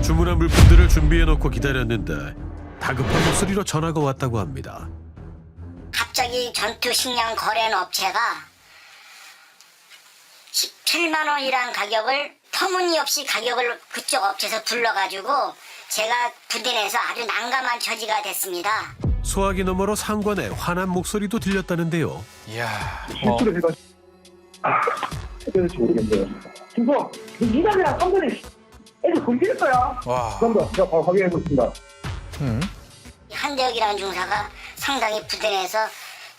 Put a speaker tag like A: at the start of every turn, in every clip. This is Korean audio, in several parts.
A: 주문한 물품들을 준비해놓고 기다렸는데 다급한 목소리로 전화가 왔다고 합니다.
B: 갑자기 전투식량 거래한 업체가 17만 원이란 가격을 터무니없이 가격을 그쪽 업체에서 불러가지고 제가 부대 내에서 아주 난감한 처지가 됐습니다.
A: 소화기 너머로 상관의 화난 목소리도 들렸다는데요.
C: 이야.
D: 실수를 해가지고 어떻게 될지 모르겠네요. 김서, 이남이랑 3번이 애들 건질 거야.
C: 와.
D: 감사합니다. 제가 바로 확인해보겠습니다.
B: 한대혁이라는 중사가 상당히 부대 내에서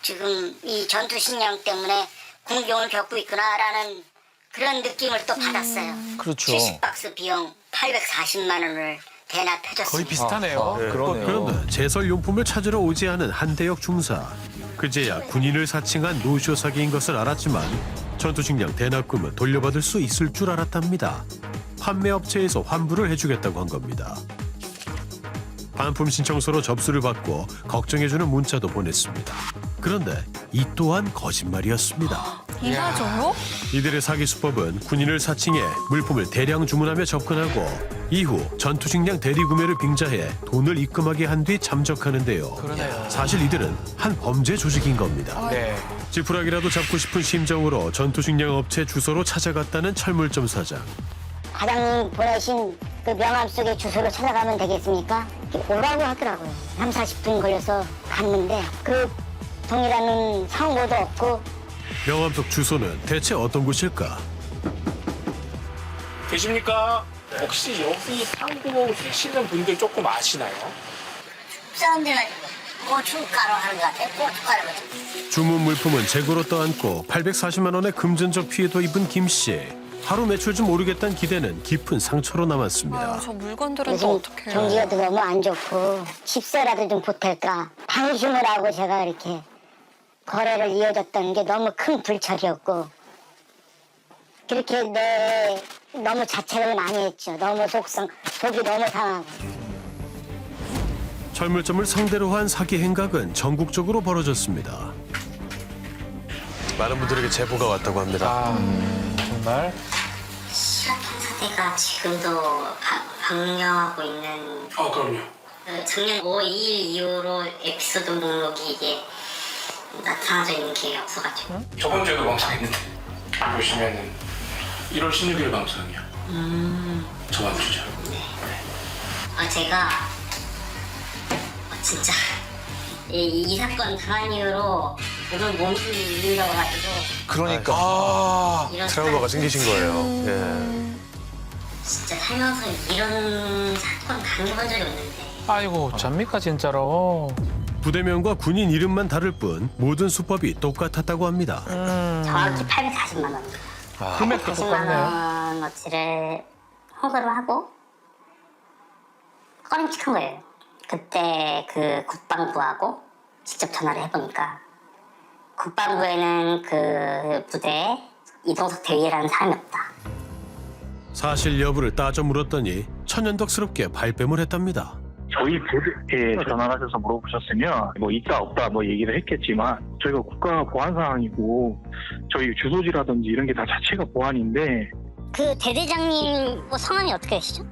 B: 지금 이 전투식량 때문에 공경을 겪고 있구나라는 그런 느낌을 또 받았어요.
C: 그렇죠.
B: 70박스 비용 840만 원을 대납해줬습니다.
C: 거의 비슷하네요.
A: 그런데 제설용품을 찾으러 오지 않은 한대혁 중사. 그제야 군인을 사칭한 노쇼 사기인 것을 알았지만 전투식량 대납금은 돌려받을 수 있을 줄 알았답니다. 판매업체에서 환불을 해주겠다고 한 겁니다. 반품 신청서로 접수를 받고 걱정해주는 문자도 보냈습니다. 그런데 이 또한 거짓말이었습니다.
E: 이사줘요?
A: 이들의 사기 수법은 군인을 사칭해 물품을 대량 주문하며 접근하고 이후 전투식량 대리구매를 빙자해 돈을 입금하게 한 뒤 잠적하는데요.
C: 그러네요.
A: 사실 이들은 한 범죄 조직인 겁니다.
C: 네.
A: 지푸라기라도 잡고 싶은 심정으로 전투식량 업체 주소로 찾아갔다는 철물점 사장.
B: 과장님 보내신 그 명함 속의 주소로 찾아가면 되겠습니까? 오라고 하더라고요. 3, 40분 걸려서 갔는데 그 동일한 상고도 없고
A: 명함 속 주소는 대체 어떤 곳일까?
F: 계십니까? 혹시 여기 상고 계시는 분들 조금 아시나요?
B: 사람들은 고춧가루 하는 것 같아요. 고춧가루.
A: 주문 물품은 재고로 떠안고 840만 원의 금전적 피해도 입은 김 씨. 하루 매출 좀 오르겠다는 기대는 깊은 상처로 남았습니다.
E: 아유, 저 물건들은 또
B: 요즘
E: 어떡해요.
B: 경기가 너무 안 좋고 집세라도 좀 보탤까 방심을 하고 제가 이렇게 거래를 이어졌던 게 너무 큰 불찰이었고 그렇게 너무 자책을 많이 했죠. 너무 속이 너무 상하고.
A: 철물점을 상대로 한 사기 행각은 전국적으로 벌어졌습니다. 많은 분들에게 제보가 왔다고 합니다.
C: 아, 정말.
B: 심각한 사태가 지금도 방영하고 있는
F: 그럼요.
B: 작년 5월 2일 이후로 에피소드 목록이 이게 나타나져 있는 게 없어가지고
F: 저번 주에도 방송했는데 보시면은 1월 16일 방송이요. 저번 주죠.
B: 제가 진짜 이 사건 당한 이후로 오늘 몸이 눌려가지고
C: 그러니까.
B: 이런
A: 트라우마가 생기신 거예요.
B: 진짜 살면서 이런 사건 당해본 적이 없는데
C: 아이고, 잡니까, 진짜로.
A: 부대명과 군인 이름만 다를 뿐 모든 수법이 똑같았다고 합니다.
B: 정확히 840만 원.
C: 금액도
B: 840만
C: 똑같네요.
B: 원어치를 홍보를 하고 꺼림칙한 거예요. 그때 그 국방부하고 직접 전화를 해보니까 국방부에는 그 부대에 이동석 대위라는 사람이 없다.
A: 사실 여부를 따져 물었더니 천연덕스럽게 발뺌을 했답니다.
D: 저희 부대에 전화하셔서 물어보셨으면 뭐 있다 없다 뭐 얘기를 했겠지만 저희가 국가 보안 상황이고 저희 주소지라든지 이런 게 다 자체가 보안인데
B: 그 대대장님 뭐 성함이 어떻게 되시죠?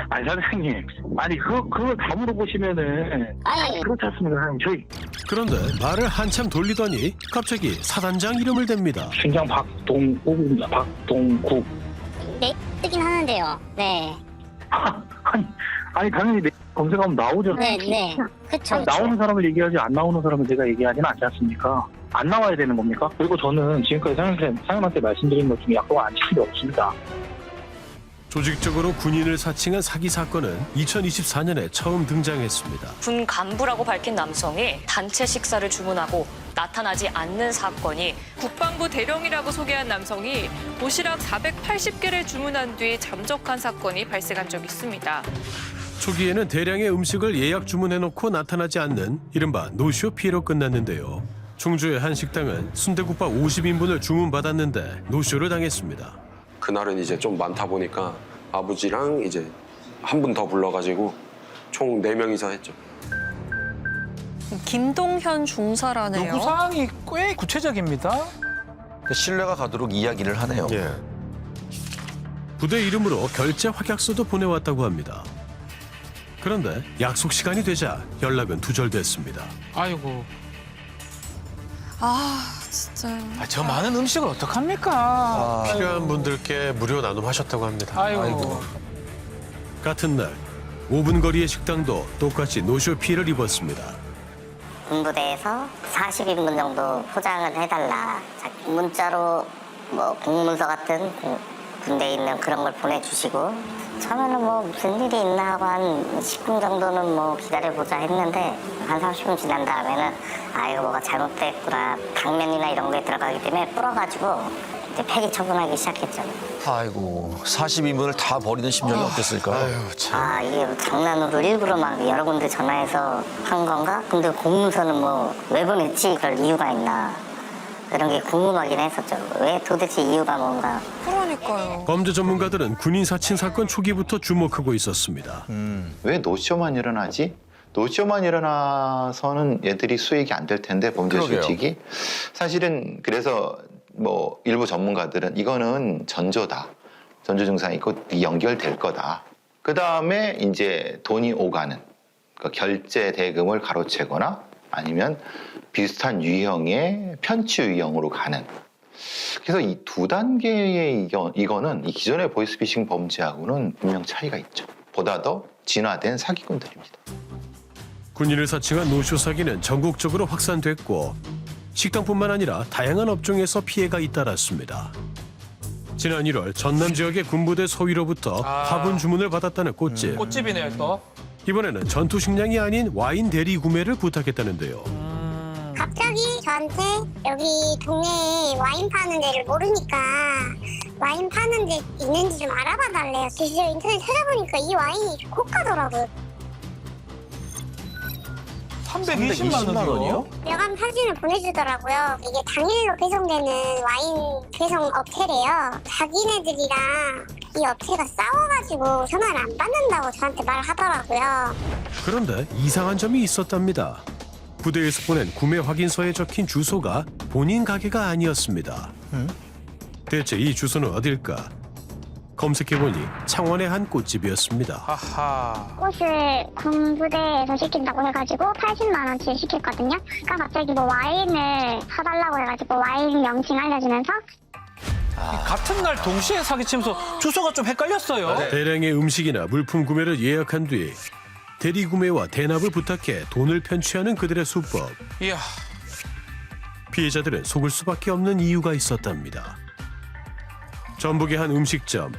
D: 아니 사장님 아니 그걸 다 물어보시면은
B: 아니
D: 그렇지 않습니다 사장님 저희
A: 그런데 말을 한참 돌리더니 갑자기 사단장 이름을 댑니다.
D: 신장 박동국입니다. 박동국.
B: 네 뜨긴 하는데요. 네.
D: 아니 당연히 검색하면 나오죠.
B: 네. 그쵸.
D: 나오는 사람을 얘기하지 안 나오는 사람을 제가 얘기하지는 않지 않습니까? 안 나와야 되는 겁니까? 그리고 저는 지금까지 사장님한테 말씀드린 것 중에 약속을 안 지킨 게 없습니다.
A: 조직적으로 군인을 사칭한 사기 사건은 2024년에 처음 등장했습니다.
G: 군 간부라고 밝힌 남성이 단체 식사를 주문하고 나타나지 않는 사건이
E: 국방부 대령이라고 소개한 남성이 도시락 480개를 주문한 뒤 잠적한 사건이 발생한 적이 있습니다.
A: 초기에는 대량의 음식을 예약 주문해놓고 나타나지 않는 이른바 노쇼 피해로 끝났는데요. 충주의 한 식당은 순대국밥 50인분을 주문받았는데 노쇼를 당했습니다.
H: 그날은 이제 좀 많다 보니까 아버지랑 이제 한 분 더 불러가지고 총 4명이서 했죠.
E: 김동현 중사라네요.
C: 요구 사항이 꽤 구체적입니다.
I: 신뢰가 가도록 이야기를 하네요.
A: 부대 이름으로 결제 확약서도 보내왔다고 합니다. 그런데 약속 시간이 되자 연락은 두절됐습니다.
C: 아이고.
I: 진짜.
C: 저 많은 음식을 어떡합니까?
A: 필요한 분들께 무료 나눔하셨다고 합니다.
C: 아이고.
A: 같은 날 5분 거리의 식당도 똑같이 노쇼 피해를 입었습니다.
B: 군부대에서 40인분 정도 포장을 해달라. 문자로 뭐 공문서 같은 군대에 있는 그런 걸 보내주시고 처음에는 뭐 무슨 일이 있나 하고 한 10분 정도는 뭐 기다려보자 했는데 한 30분 지난 다음에는 아 이거 뭐가 잘못됐구나. 당면이나 이런 거에 들어가기 때문에 불어가지고 이제 폐기 처분하기 시작했죠.
J: 아이고 40인분을 다 버리는 심정이 어땠을까?
B: 아 이게 장난으로 일부러 막 여러 군데 전화해서 한 건가? 근데 공문서는 뭐 왜 보냈지? 그럴 이유가 있나? 그런 게 궁금하긴 했었죠. 왜 도대체 이유가 뭔가.
I: 그러니까요.
A: 범죄 전문가들은 군인 사칭 사건 초기부터 주목하고 있었습니다.
K: 왜 노쇼만 일어나지? 노쇼만 일어나서는 얘들이 수익이 안 될 텐데 범죄
J: 그러게요.
K: 수직이 사실은 그래서 뭐 일부 전문가들은 이거는 전조다. 전조 증상이 곧 연결될 거다. 그 다음에 이제 돈이 오가는 그러니까 결제 대금을 가로채거나 아니면 비슷한 유형의 편취 유형으로 가는. 그래서 이 두 단계의 이거는 이 기존의 보이스피싱 범죄하고는 분명 차이가 있죠. 보다 더 진화된 사기꾼들입니다.
A: 군인을 사칭한 노쇼 사기는 전국적으로 확산됐고 식당뿐만 아니라 다양한 업종에서 피해가 잇따랐습니다. 지난 1월 전남 지역의 군부대 소위로부터 화분 주문을 받았다는 꽃집.
C: 꽃집이네요, 또.
A: 이번에는 전투 식량이 아닌 와인 대리 구매를 부탁했다는데요.
L: 갑자기 저한테 여기 동네에 와인 파는 데를 모르니까 와인 파는 데 있는지 좀 알아봐 달래요. 그래서 인터넷 찾아보니까 이 와인이 고가더라고요.
C: 320만 원이요?
L: 여관 사진을 보내주더라고요. 이게 당일로 배송되는 와인 배송 업체래요. 자기네들이랑 이 업체가 싸워가지고 전화를 안 받는다고 저한테 말을 하더라고요.
A: 그런데 이상한 점이 있었답니다. 부대에서 보낸 구매 확인서에 적힌 주소가 본인 가게가 아니었습니다. 대체 이 주소는 어딜까? 검색해보니 창원의 한 꽃집이었습니다.
C: 아하.
L: 꽃을 군부대에서 시킨다고 해가지고 80만 원치를 시켰거든요. 그러니까 갑자기 뭐 와인을 사달라고 해가지고 와인 명칭 알려주면서
C: 같은 날 동시에 사기치면서 주소가 좀 헷갈렸어요.
A: 대량의 음식이나 물품 구매를 예약한 뒤 대리 구매와 대납을 부탁해 돈을 편취하는 그들의 수법.
C: 이야.
A: 피해자들은 속을 수밖에 없는 이유가 있었답니다. 전북의 한 음식점.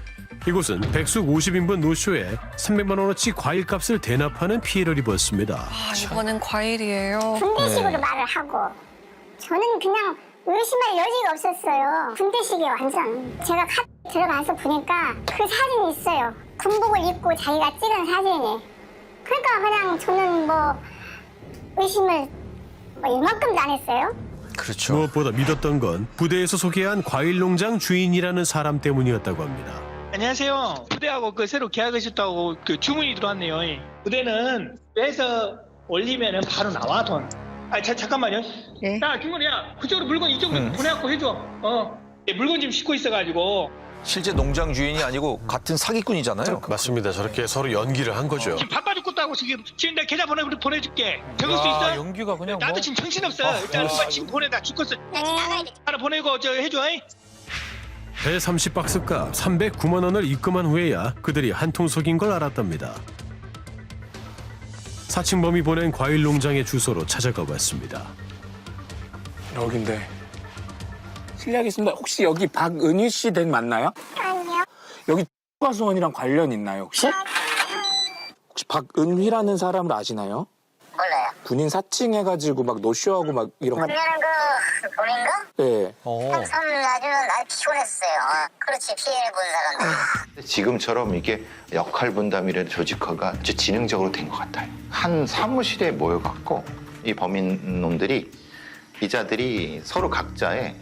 A: 이곳은 백숙 50인분 노쇼에 300만 원어치 과일값을 대납하는 피해를 입었습니다.
I: 이거는 과일이에요.
L: 군대식으로 말을 하고 저는 그냥 의심할 여지가 없었어요. 군대식이 완전. 제가 들어가서 보니까 그 사진이 있어요. 군복을 입고 자기가 찍은 사진이. 그러니까 그냥 저는 뭐 의심을 뭐 이만큼도 안 했어요.
J: 그렇죠.
A: 무엇보다 믿었던 건 부대에서 소개한 과일 농장 주인이라는 사람 때문이었다고 합니다.
M: 안녕하세요. 부대하고 그 새로 계약하셨다고 그 주문이 들어왔네요. 부대는 빼서 올리면은 바로 나와 돈. 아 잠깐만요.
I: 네.
M: 야 김건희야 그쪽으로 물건 이쪽으로 보내갖고 해줘. 물건 지금 싣고 있어가지고.
J: 실제 농장 주인이 아니고 같은 사기꾼이잖아요.
A: 맞습니다. 저렇게 서로 연기를 한 거죠.
M: 지금 바빠 죽겠다 하고 지금 내가 계좌 보내줄게. 적을 수 있어?
C: 연기가 그냥
M: 나도
C: 뭐.
M: 지금 정신없어. 일단 누가 지금 보내다 죽겠어. 하나 보내고 저 해줘.
A: 배 30박스 값 309만 원을 입금한 후에야 그들이 한통속인 걸 알았답니다. 사칭범이 보낸 과일 농장의 주소로 찾아가 봤습니다.
F: 여긴데. 실례하겠습니다. 혹시 여기 박은희 씨 댁 맞나요?
L: 아니요.
F: 여기 가수원이랑 관련 있나요 혹시? 혹시 박은희라는 사람을 아시나요?
B: 몰라요.
F: 군인 사칭해가지고 막 노쇼하고 막 이런 거.
B: 보내는 그 돈인가?
F: 네.
B: 참 아주 날 피곤했어요. 그렇지 피해를 본 사람들.
K: 지금처럼 이게 역할 분담이라는 조직화가 아주 지능적으로 된 것 같아요. 한 사무실에 모여갖고 이 범인 놈들이 이자들이 서로 각자의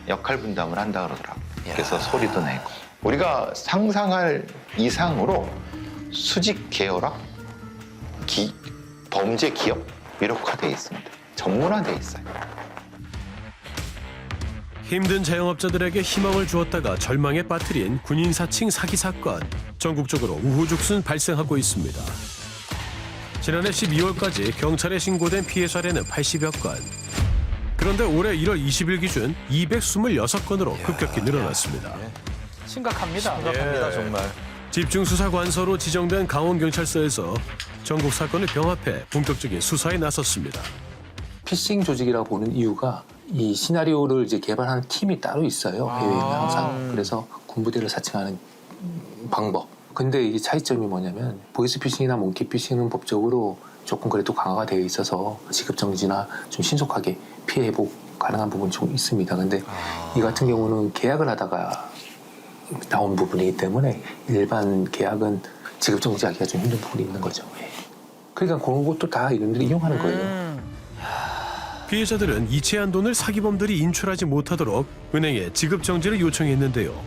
K: 역할 분담을 한다 그러더라고요. 그래서 소리도 내고 우리가 상상할 이상으로 수직 계열화, 범죄 기업 이렇게 돼 있습니다. 전문화돼 있어요.
A: 힘든 자영업자들에게 희망을 주었다가 절망에 빠뜨린 군인 사칭 사기 사건. 전국적으로 우후죽순 발생하고 있습니다. 지난해 12월까지 경찰에 신고된 피해 사례는 80여 건. 그런데 올해 1월 20일 기준 226건으로 급격히 늘어났습니다.
C: 심각합니다.
J: 심각합니다, 정말.
A: 집중수사관서로 지정된 강원경찰서에서 전국 사건을 병합해 본격적인 수사에 나섰습니다.
F: 피싱 조직이라고 보는 이유가 이 시나리오를 이제 개발하는 팀이 따로 있어요. 해외에는 항상. 그래서 군부대를 사칭하는 방법. 근데 이게 차이점이 뭐냐면 보이스피싱이나 몽키피싱은 법적으로 조금 그래도 강화가 되어 있어서 지급정지나 좀 신속하게 피해 회복 가능한 부분이 좀 있습니다. 근데 이 같은 경우는 계약을 하다가 나온 부분이기 때문에 일반 계약은 지급정지하기가 좀 힘든 부분이 있는 거죠. 예. 그러니까 그런 것도 다 이런들이 이용하는 거예요.
A: 피해자들은 이체한 돈을 사기범들이 인출하지 못하도록 은행에 지급정지를 요청했는데요.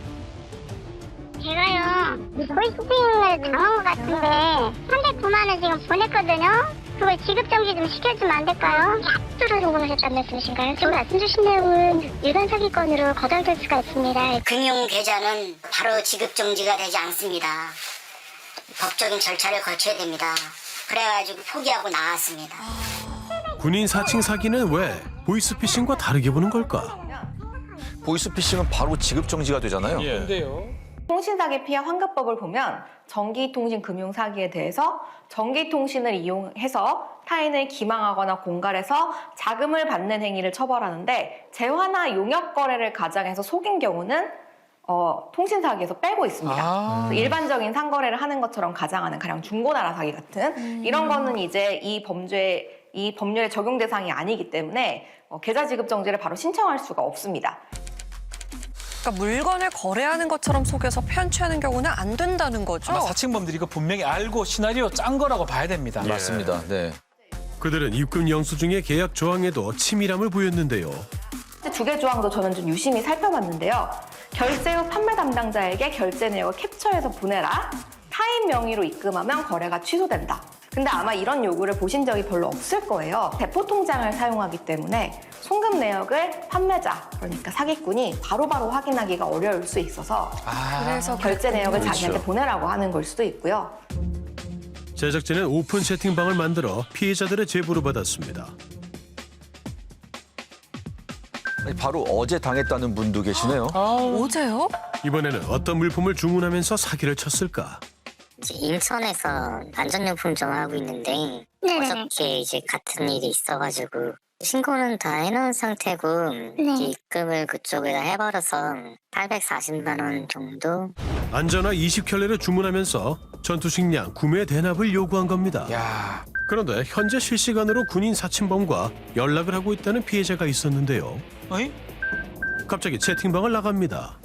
L: 제가요 보이스피싱을 당한 것 같은데 309만 원 지금 보냈거든요. 그걸 지급정지 좀 시켜주면 안 될까요? 약도로 송금하셨다는 말씀이신가요? 지금 말씀 주신 내용은 일반 사기건으로 거절될 수가 있습니다.
B: 금융계좌는 바로 지급정지가 되지 않습니다. 법적인 절차를 거쳐야 됩니다. 그래가지고 포기하고 나왔습니다.
A: 군인 사칭 사기는 왜 보이스피싱과 다르게 보는 걸까?
J: 보이스피싱은 바로 지급정지가 되잖아요.
C: 근데요.
N: 통신사기 피해 환급법을 보면 전기통신 금융사기에 대해서 전기통신을 이용해서 타인을 기망하거나 공갈해서 자금을 받는 행위를 처벌하는데 재화나 용역거래를 가장해서 속인 경우는 통신사기에서 빼고 있습니다. 일반적인 상거래를 하는 것처럼 가장하는 가령 중고나라 사기 같은 이런 거는 이제 이 법률의 적용 대상이 아니기 때문에 계좌 지급 정지를 바로 신청할 수가 없습니다.
I: 그러니까 물건을 거래하는 것처럼 속여서 편취하는 경우는 안 된다는 거죠?
C: 아마 사칭범들이 이거 분명히 알고 시나리오 짠 거라고 봐야 됩니다.
J: 맞습니다. 네.
A: 그들은 입금 영수증의 계약 조항에도 치밀함을 보였는데요.
N: 두 개 조항도 저는 좀 유심히 살펴봤는데요. 결제 후 판매 담당자에게 결제 내역을 캡처해서 보내라. 타인 명의로 입금하면 거래가 취소된다. 근데 아마 이런 요구를 보신 적이 별로 없을 거예요. 대포 통장을 사용하기 때문에 송금 내역을 판매자, 그러니까 사기꾼이 바로바로 확인하기가 어려울 수 있어서
I: 그래서
N: 결제 내역을
J: 그렇죠.
N: 자기한테 보내라고 하는 걸 수도 있고요.
A: 제작진은 오픈 채팅방을 만들어 피해자들의 제보를 받았습니다.
J: 바로 어제 당했다는 분도 계시네요.
I: 어제요?
A: 이번에는 어떤 물품을 주문하면서 사기를 쳤을까?
B: 이제 인천에서 안전용품 좀 하고 있는데 어저께 이제 같은 일이 있어가지고 신고는 다 해놓은 상태고 입금을 그쪽에다 해버려서 840만 원 정도.
A: 안전화 20켤레를 주문하면서 전투식량 구매 대납을 요구한 겁니다. 그런데 현재 실시간으로 군인 사칭범과 연락을 하고 있다는 피해자가 있었는데요. 갑자기 채팅방을 나갑니다.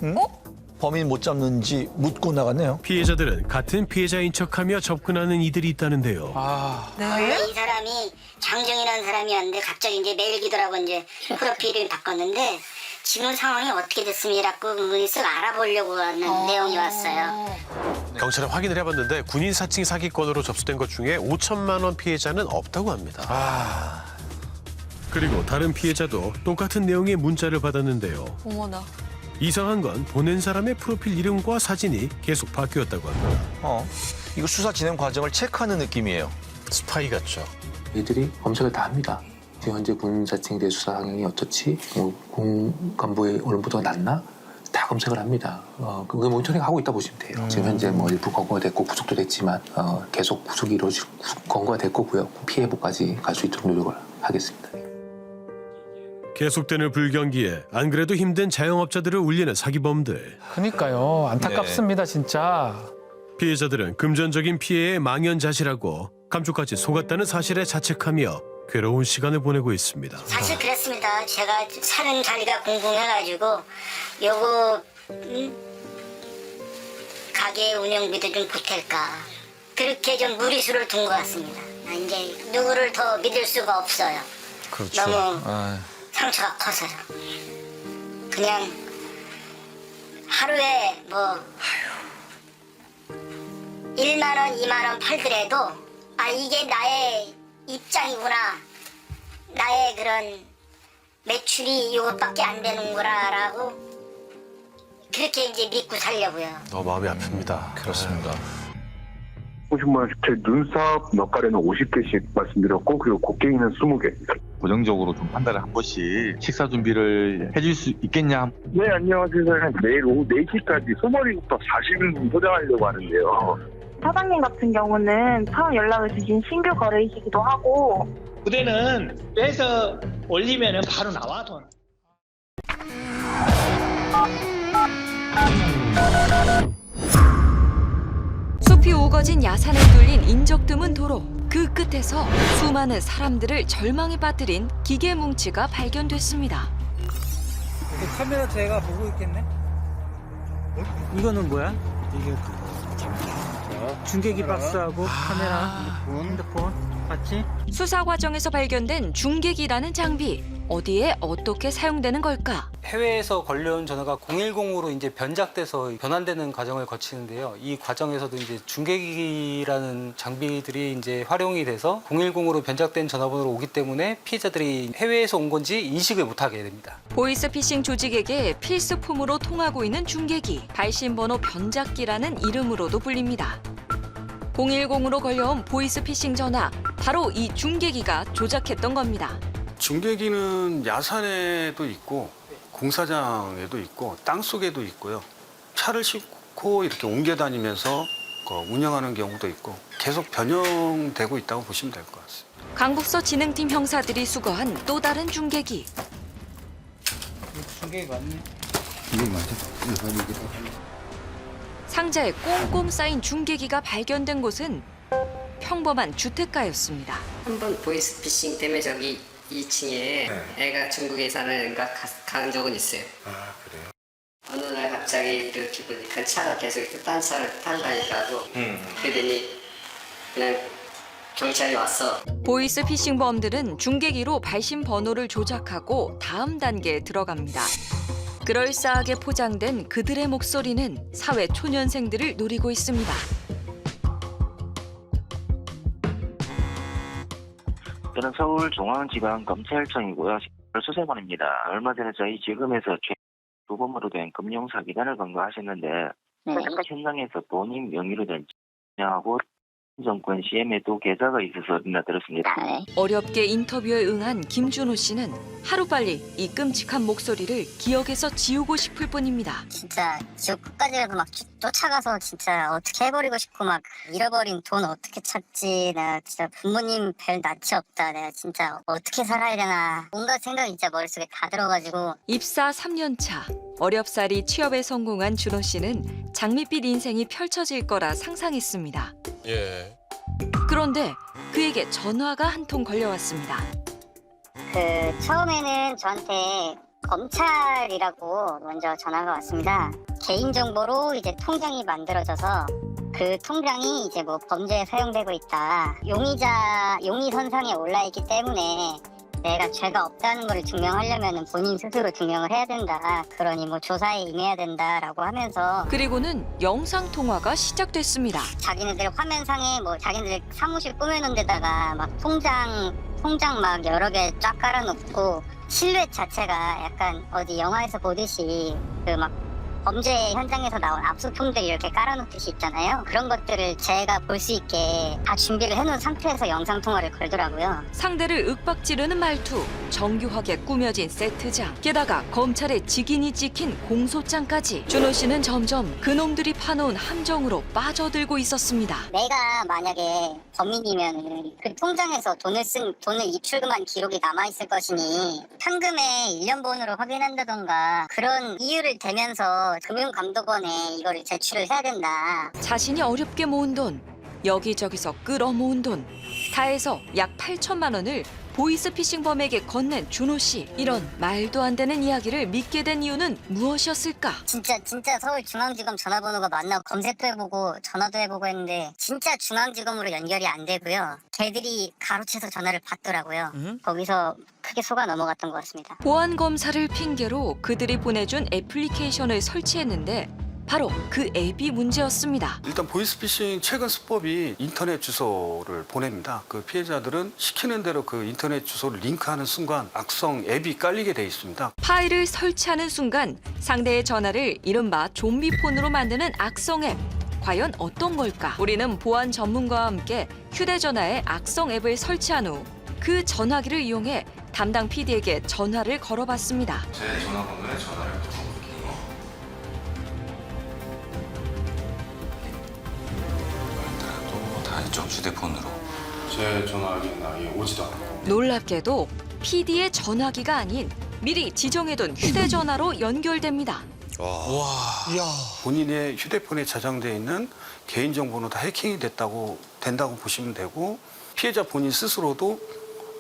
J: 범인 못 잡는지 묻고 나갔네요.
A: 피해자들은 같은 피해자인 척하며 접근하는 이들이 있다는데요.
B: 원래 이 사람이 장정이라는 사람이었는데 갑자기 이제 메일기더라고 이제 프로필을 바꿨는데 지금 상황이 어떻게 됐습니다라고 쓱 알아보려고 하는 내용이 왔어요.
A: 경찰은 확인을 해봤는데 군인 사칭 사기건으로 접수된 것 중에 5천만 원 피해자는 없다고 합니다. 그리고 다른 피해자도 똑같은 내용의 문자를 받았는데요.
I: 어머나.
A: 이상한 건 보낸 사람의 프로필 이름과 사진이 계속 바뀌었다고 합니다.
J: 이거 수사 진행 과정을 체크하는 느낌이에요.
A: 스파이 같죠.
F: 이들이 검색을 다 합니다. 지금 현재 군 사칭에 대해 수사 상황이 어떻지? 군 간부의 언론보도가 낫나? 다 검색을 합니다. 그 모니터링 하고 있다 보시면 돼요. 지금 현재 뭐 일부 검거가 됐고 구속도 됐지만 계속 구속이 이루어질 검거가 됐고요. 피해 회복까지 갈 수 있도록 노력을 하겠습니다.
A: 계속되는 불경기에 안 그래도 힘든 자영업자들을 울리는 사기범들.
C: 그러니까요. 안타깝습니다, 진짜.
A: 피해자들은 금전적인 피해에 망연자실하고 감쪽같이 속았다는 사실에 자책하며 괴로운 시간을 보내고 있습니다.
B: 사실 그랬습니다. 제가 사는 자리가 궁금해가지고 요거 가게 운영비도 좀 보탤까 그렇게 좀 무리수를 둔 것 같습니다. 이제 누구를 더 믿을 수가 없어요.
J: 그렇죠.
B: 너무 상처가 커서요. 그냥 하루에 뭐 1만 원, 2만 원 팔더라도 이게 나의 입장이구나. 나의 그런 매출이 이것밖에 안 되는 거라라고 그렇게 이제 믿고 살려고요.
A: 마음이 아픕니다.
J: 그렇습니다.
D: 50만 원 주택 눈썹 몇 가래는 50개씩 말씀드렸고 그리고 곡괭이는 20개.
O: 고정적으로 좀 한 달에 한 번씩 식사 준비를 해줄 수 있겠냐?
D: 네, 안녕하세요. 내일 오후 4시까지 소머리국밥 40인 포장하려고 하는데요.
L: 사장님 같은 경우는 처음 연락을 주신 신규 거래이시기도 하고
M: 그대는 빼서 올리면은 바로 나와 돈.
I: 숲이 우거진 야산을 뚫린 인적 드문 도로. 그 끝에서 수많은 사람들을 절망에 빠뜨린 기계 뭉치가 발견됐습니다.
C: 카메라 제가 보고 있겠네. 이거는 뭐야? 이게 중계기 박스하고 카메라, 핸드폰 같이.
I: 수사 과정에서 발견된 중계기라는 장비. 어디에 어떻게 사용되는 걸까?
C: 해외에서 걸려온 전화가 010으로 이제 변작돼서 변환되는 과정을 거치는데요. 이 과정에서도 이제 중계기라는 장비들이 이제 활용이 돼서 010으로 변작된 전화번호로 오기 때문에 피해자들이 해외에서 온 건지 인식을 못하게 됩니다.
I: 보이스피싱 조직에게 필수품으로 통하고 있는 중계기, 발신번호 변작기라는 이름으로도 불립니다. 010으로 걸려온 보이스피싱 전화, 바로 이 중계기가 조작했던 겁니다.
P: 중계기는 야산에도 있고 공사장에도 있고 땅속에도 있고요. 차를 싣고 이렇게 옮겨 다니면서 운영하는 경우도 있고 계속 변형되고 있다고 보시면 될 것 같습니다.
I: 강북서 진흥팀 형사들이 수거한 또 다른 중계기.
C: 중계기 맞네.
O: 이게 맞아.
I: 상자에 꽁꽁 쌓인 중계기가 발견된 곳은 평범한 주택가였습니다.
Q: 한번 보이스피싱 때문에 저기 2층에 애가 중국에 사는 애가 간 적은 있어요.
O: 아, 그래요?
Q: 어느 날 갑자기 이렇게 보니까 차가 계속 딴 차를 타고 가니까도 그러더니 그냥 경찰이 왔어.
I: 보이스피싱범들은 중계기로 발신 번호를 조작하고 다음 단계에 들어갑니다. 그럴싸하게 포장된 그들의 목소리는 사회 초년생들을 노리고 있습니다.
R: 저는 서울중앙지방검찰청이고요. 수사관입니다. 얼마 전에 저희 지검에서 주범으로 된 금융사기단을 검거하셨는데 현장에서 본인 명의로 된 하고 정권 CM에도 계좌가 있어서 들었습니다.
I: 어렵게 인터뷰에 응한 김준호 씨는 하루빨리 이 끔찍한 목소리를 기억에서 지우고 싶을 뿐입니다.
B: 진짜 지옥 끝까지라도 막 쫓아가서 진짜 어떻게 해버리고 싶고 막 잃어버린 돈 어떻게 찾지, 내가 진짜 부모님 별 낯이 없다, 내가 진짜 어떻게 살아야 되나, 온갖 생각이 진짜 머릿속에 다 들어가지고.
I: 입사 3년 차, 어렵사리 취업에 성공한 준호 씨는 장밋빛 인생이 펼쳐질 거라 상상했습니다.
H: 예.
I: 그런데 그에게 전화가 한 통 걸려왔습니다.
B: 처음에는 저한테 검찰이라고 먼저 전화가 왔습니다. 개인정보로 이제 통장이 만들어져서 그 통장이 이제 뭐 범죄에 사용되고 있다. 용의선상에 올라있기 때문에 내가 죄가 없다는 걸 증명하려면 본인 스스로 증명을 해야 된다. 그러니 뭐 조사에 임해야 된다라고 하면서.
I: 그리고는 영상통화가 시작됐습니다.
B: 자기네들 화면상에 뭐 자기네들 사무실 꾸며놓은 데다가 막 통장 막 여러 개 쫙 깔아놓고 실루엣 자체가 약간 어디 영화에서 보듯이 그 막 범죄 현장에서 나온 압수품들 이렇게 깔아놓듯이 있잖아요. 그런 것들을 제가 볼 수 있게 다 준비를 해놓은 상태에서 영상통화를 걸더라고요.
I: 상대를 윽박지르는 말투, 정교하게 꾸며진 세트장, 게다가 검찰의 직인이 찍힌 공소장까지. 준호 씨는 점점 그놈들이 파놓은 함정으로 빠져들고 있었습니다.
B: 내가 만약에 범인이면 그 통장에서 돈을 입출금한 기록이 남아있을 것이니 현금의 일련번호로 확인한다던가 그런 이유를 대면서 금융감독원에 이거를 제출을 해야 된다.
I: 자신이 어렵게 모은 돈, 여기저기서 끌어모은 돈, 다 해서 약 8천만 원을 보이스피싱범에게 건넨 준호 씨. 이런 말도 안 되는 이야기를 믿게 된 이유는 무엇이었을까?
B: 진짜 서울중앙지검 전화번호가 맞나 검색도 해보고 전화도 해보고 했는데 진짜 중앙지검으로 연결이 안 되고요. 걔들이 가로채서 전화를 받더라고요. 거기서 크게 속아 넘어갔던 것 같습니다.
I: 보안 검사를 핑계로 그들이 보내준 애플리케이션을 설치했는데 바로 그 앱이 문제였습니다.
P: 일단 보이스피싱 최근 수법이 인터넷 주소를 보냅니다. 그 피해자들은 시키는 대로 그 인터넷 주소를 링크하는 순간 악성 앱이 깔리게 돼 있습니다.
I: 파일을 설치하는 순간 상대의 전화를 이른바 좀비폰으로 만드는 악성 앱. 과연 어떤 걸까? 우리는 보안 전문가와 함께 휴대전화에 악성 앱을 설치한 후 그 전화기를 이용해 담당 PD에게 전화를 걸어봤습니다.
F: 제 전화번호에 전화를 걸어볼게요. 또 다 이쪽 휴대폰으로. 제 전화기는 아예 오지도 않고.
I: 놀랍게도 PD의 전화기가 아닌 미리 지정해둔 휴대전화로 연결됩니다.
P: 본인의 휴대폰에 저장돼 있는 개인정보는 다 해킹이 된다고 보시면 되고 피해자 본인 스스로도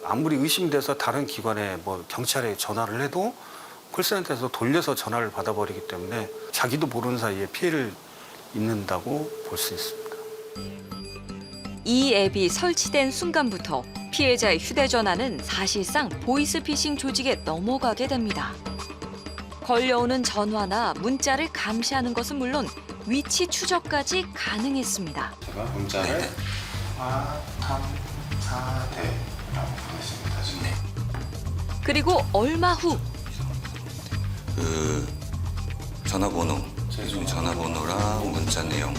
P: 아무리 의심돼서 다른 기관에 뭐 경찰에 전화를 해도 콜센터에서 돌려서 전화를 받아버리기 때문에 자기도 모르는 사이에 피해를 입는다고 볼 수 있습니다.
I: 이 앱이 설치된 순간부터 피해자의 휴대전화는 사실상 보이스피싱 조직에 넘어가게 됩니다. 걸려오는 전화나 문자를 감시하는 것은 물론 위치 추적까지 가능했습니다.
F: 제가 문자를 화탐사대라고 보냈습니다. 네.
I: 그리고 얼마 후
S: 그 전화번호, 전화번호랑 문자 내용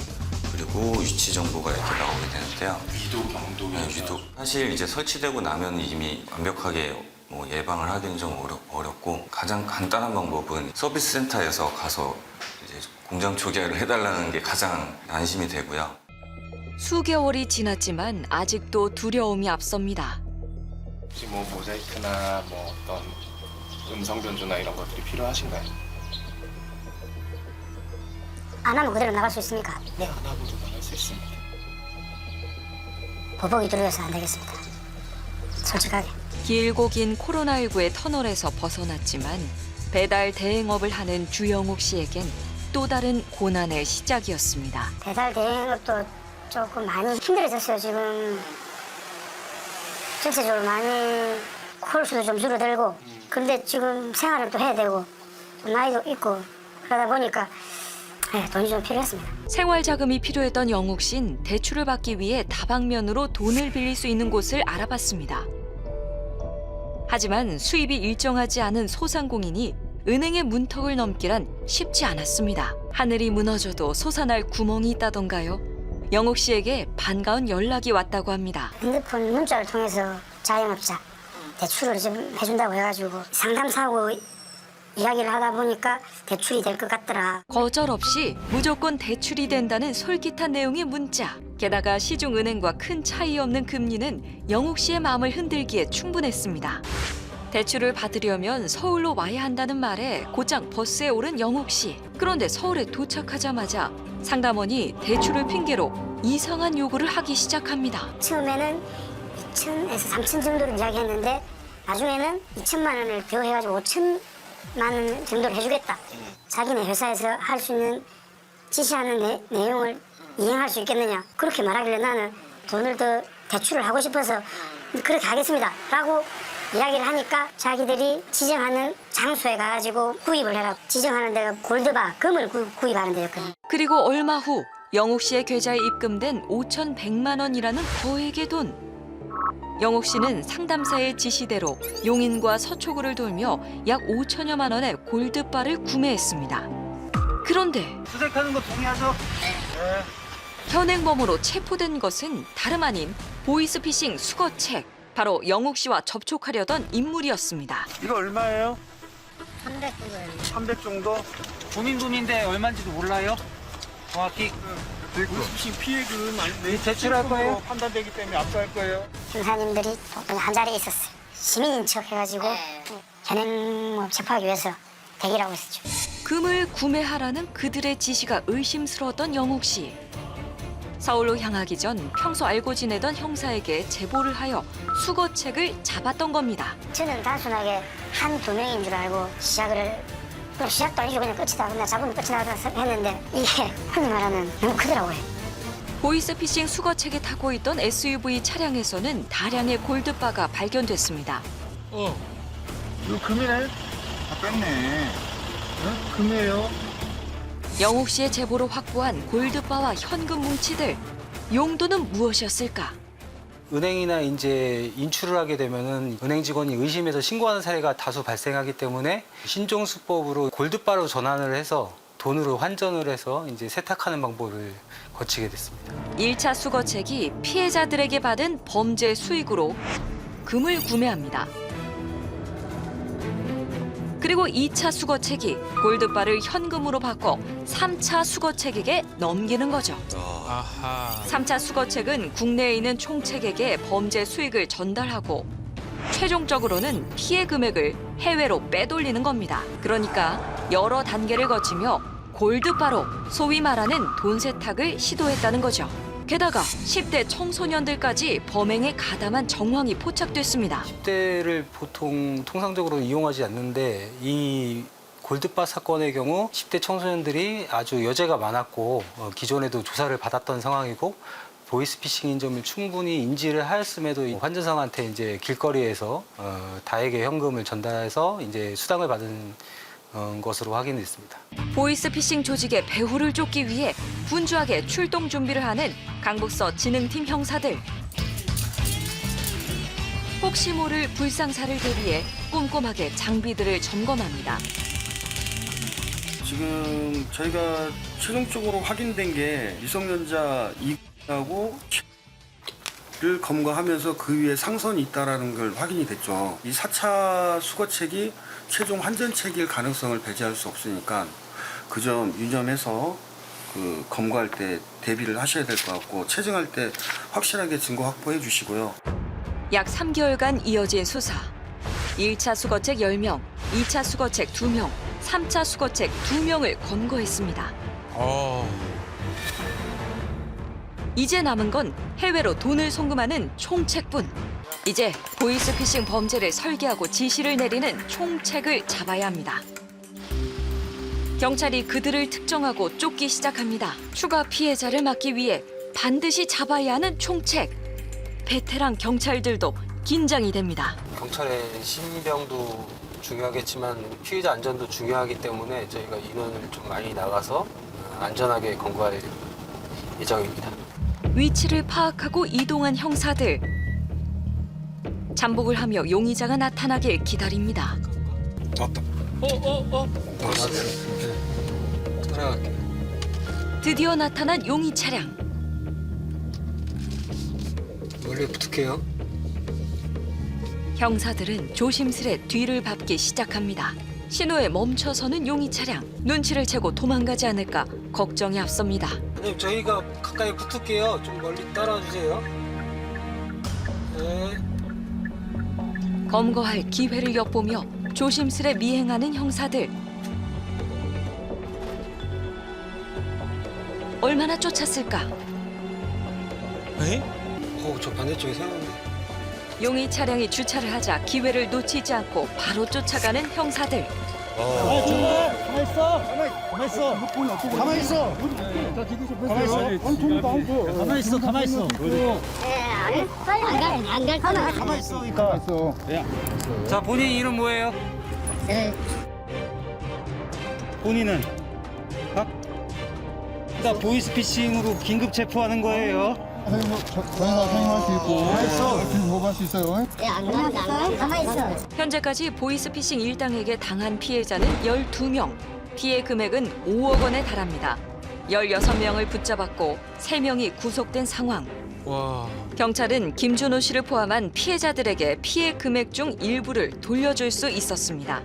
S: 그리고 위치 정보가 이렇게 나오게 되는데요.
F: 위도 경도.
S: 네, 위도. 사실 이제 설치되고 나면 이미 완벽하게 뭐 예방을 하기는 좀 어렵고 가장 간단한 방법은 서비스 센터에서 가서 이제 공장 초기화를 해달라는 게 가장 안심이 되고요.
I: 수개월이 지났지만 아직도 두려움이 앞섭니다.
F: 혹시 뭐 모자이크나 뭐 어떤 음성 변조나 이런 것들이 필요하신가요?
B: 안 하면 그대로 나갈 수 있습니까?
F: 네, 안 하고도 나갈 수 있습니다.
B: 보복이 두려워서 안 되겠습니다. 솔직하게.
I: 길고 긴 코로나19의 터널에서 벗어났지만 배달 대행업을 하는 주영욱 씨에겐 또 다른 고난의 시작이었습니다.
B: 배달 대행업도 조금 많이 힘들어졌어요. 지금 전체적으로 많이 콜수도 좀 줄어들고 근데 지금 생활을 또 해야 되고 나이도 있고 그러다 보니까 돈이 좀 필요했습니다.
I: 생활 자금이 필요했던 영욱 씨는 대출을 받기 위해 다방면으로 돈을 빌릴 수 있는 곳을 알아봤습니다. 하지만 수입이 일정하지 않은 소상공인이 은행의 문턱을 넘기란 쉽지 않았습니다. 하늘이 무너져도 솟아날 구멍이 있다던가요? 영욱 씨에게 반가운 연락이 왔다고 합니다.
B: 핸드폰 문자를 통해서 자영업자 대출을 좀 해준다고 해가지고 상담사하고 이야기를 하다 보니까 대출이 될 것 같더라.
I: 거절 없이 무조건 대출이 된다는 솔깃한 내용의 문자. 게다가 시중은행과 큰 차이 없는 금리는 영욱 씨의 마음을 흔들기에 충분했습니다. 대출을 받으려면 서울로 와야 한다는 말에 곧장 버스에 오른 영욱 씨. 그런데 서울에 도착하자마자 상담원이 대출을 핑계로 이상한 요구를 하기 시작합니다.
B: 처음에는 2천에서 3천 정도를 이야기했는데 나중에는 2천만 원을 더 해가지고 5천만 원 정도를 해주겠다. 자기네 회사에서 할 수 있는 지시하는 내용을 이행할 수 있겠느냐. 그렇게 말하길래 나는 돈을 더 대출을 하고 싶어서 그렇게 하겠습니다. 라고 이야기를 하니까 자기들이 지정하는 장소에 가가지고 구입을 해라. 지정하는 데가 골드바, 금을 구입하는 데였거든요.
I: 그리고 얼마 후 영욱 씨의 계좌에 입금된 5,100만 원이라는 거액의 돈. 영욱 씨는 상담사의 지시대로 용인과 서초구를 돌며 약 5천여만 원의 골드바를 구매했습니다. 그런데
M: 수색하는 거 동의하죠? 네.
I: 현행범으로 체포된 것은 다름 아닌 보이스피싱 수거책. 바로 영욱 씨와 접촉하려던 인물이었습니다.
M: 이거 얼마예요?
B: 300 정도예요.
M: 300 정도? 국민돈인데 얼마인지도 몰라요? 정확히 보이스피싱 피해금 대출할 거예요? 판단되기 때문에 압수할 거예요.
B: 형사님들이 한 자리에 있었어요. 시민인 척 해가지고 현행범 체포하기 위해서 대기라고 했었죠.
I: 금을 구매하라는 그들의 지시가 의심스러웠던 영욱 씨. 서울로 향하기 전 평소 알고 지내던 형사에게 제보를 하여 수거책을 잡았던 겁니다.
B: 저는 단순하게 한두 명인 줄 알고 시작도 아니고 그냥 끝이다. 그냥 잡으면 끝이다 했는데 이게 흔히 말하면 너무 크더라고요.
I: 보이스피싱 수거책에 타고 있던 SUV 차량에서는 다량의 골드바가 발견됐습니다.
M: 이거 금이네? 다 뺐네. 금이에요.
I: 영욱 씨의 제보로 확보한 골드바와 현금 뭉치들. 용도는 무엇이었을까?
C: 은행이나 이제 인출을 하게 되면은 은행 직원이 의심해서 신고하는 사례가 다수 발생하기 때문에 신종수법으로 골드바로 전환을 해서 돈으로 환전을 해서 이제 세탁하는 방법을 거치게 됐습니다.
I: 1차 수거책이 피해자들에게 받은 범죄 수익으로 금을 구매합니다. 그리고 2차 수거책이 골드바를 현금으로 바꿔 3차 수거책에게 넘기는 거죠. 3차 수거책은 국내에 있는 총책에게 범죄 수익을 전달하고 최종적으로는 피해 금액을 해외로 빼돌리는 겁니다. 그러니까 여러 단계를 거치며 골드바로 소위 말하는 돈 세탁을 시도했다는 거죠. 게다가 10대 청소년들까지 범행에 가담한 정황이 포착됐습니다.
C: 10대를 보통 통상적으로 이용하지 않는데 이 골드바 사건의 경우 10대 청소년들이 아주 여재가 많았고 기존에도 조사를 받았던 상황이고 보이스피싱인 점을 충분히 인지를 하였음에도 환전상한테 이제 길거리에서 다액의 현금을 전달해서 이제 수당을 받은 것으로 확인됐습니다.
I: 보이스피싱 조직의 배후를 쫓기 위해 분주하게 출동 준비를 하는 강북서 진흥팀 형사들. 혹시 모를 불상사를 대비해 꼼꼼하게 장비들을 점검합니다.
P: 지금 저희가 최종적으로 확인된 게 미성년자 2하고 를 검거하면서 그 위에 상선이 있다는 걸 확인이 됐죠. 이 4차 수거책이 최종 환전책일 가능성을 배제할 수 없으니까 그 점 유념해서 그 검거할 때 대비를 하셔야 될 것 같고 체증할 때 확실하게 증거 확보해 주시고요.
I: 약 3개월간 이어진 수사. 1차 수거책 10명, 2차 수거책 2명, 3차 수거책 2명을 검거했습니다. 이제 남은 건 해외로 돈을 송금하는 총책뿐. 이제 보이스피싱 범죄를 설계하고 지시를 내리는 총책을 잡아야 합니다. 경찰이 그들을 특정하고 쫓기 시작합니다. 추가 피해자를 막기 위해 반드시 잡아야 하는 총책. 베테랑 경찰들도 긴장이 됩니다.
C: 경찰의 신병도 중요하겠지만 피해자 안전도 중요하기 때문에 저희가 인원을 좀 많이 나가서 안전하게 검거할 예정입니다.
I: 위치를 파악하고 이동한 형사들. 잠복을 하며 용의자가 나타나길 기다립니다.
C: 따라갈게.
I: 드디어 나타난 용의 차량.
C: 원래 부탁해요.
I: 형사들은 조심스레 뒤를 밟기 시작합니다. 신호에 멈춰서는 용의 차량. 눈치를 채고 도망가지 않을까 걱정이 앞섭니다.
C: 선생님 저희가 가까이 붙을게요. 좀 멀리 따라와 주세요. 네.
I: 검거할 기회를 엿보며 조심스레 미행하는 형사들. 얼마나 쫓았을까?
C: 저 반대쪽에 세웠는데.
I: 용의 차량이 주차를 하자 기회를 놓치지 않고 바로 쫓아가는 형사들.
T: 가만히 있어. 가만히 있어. 가만히 있어. 가만히 있어. 가만히 있어.
B: 안갈 거나
T: 가만히 있으니까.
C: 자 본인 이름 뭐예요?
T: 본인은 나 보이스피싱으로 긴급 체포하는 거예요.
U: 저희가 사용할 수 있고 보호할 수 있어요.
B: 가만히 있어.
I: 현재까지 보이스피싱 일당에게 당한 피해자는 12명. 피해 금액은 5억 원에 달합니다. 16명을 붙잡았고 3명이 구속된 상황. 경찰은 김준호 씨를 포함한 피해자들에게 피해 금액 중 일부를 돌려줄 수 있었습니다.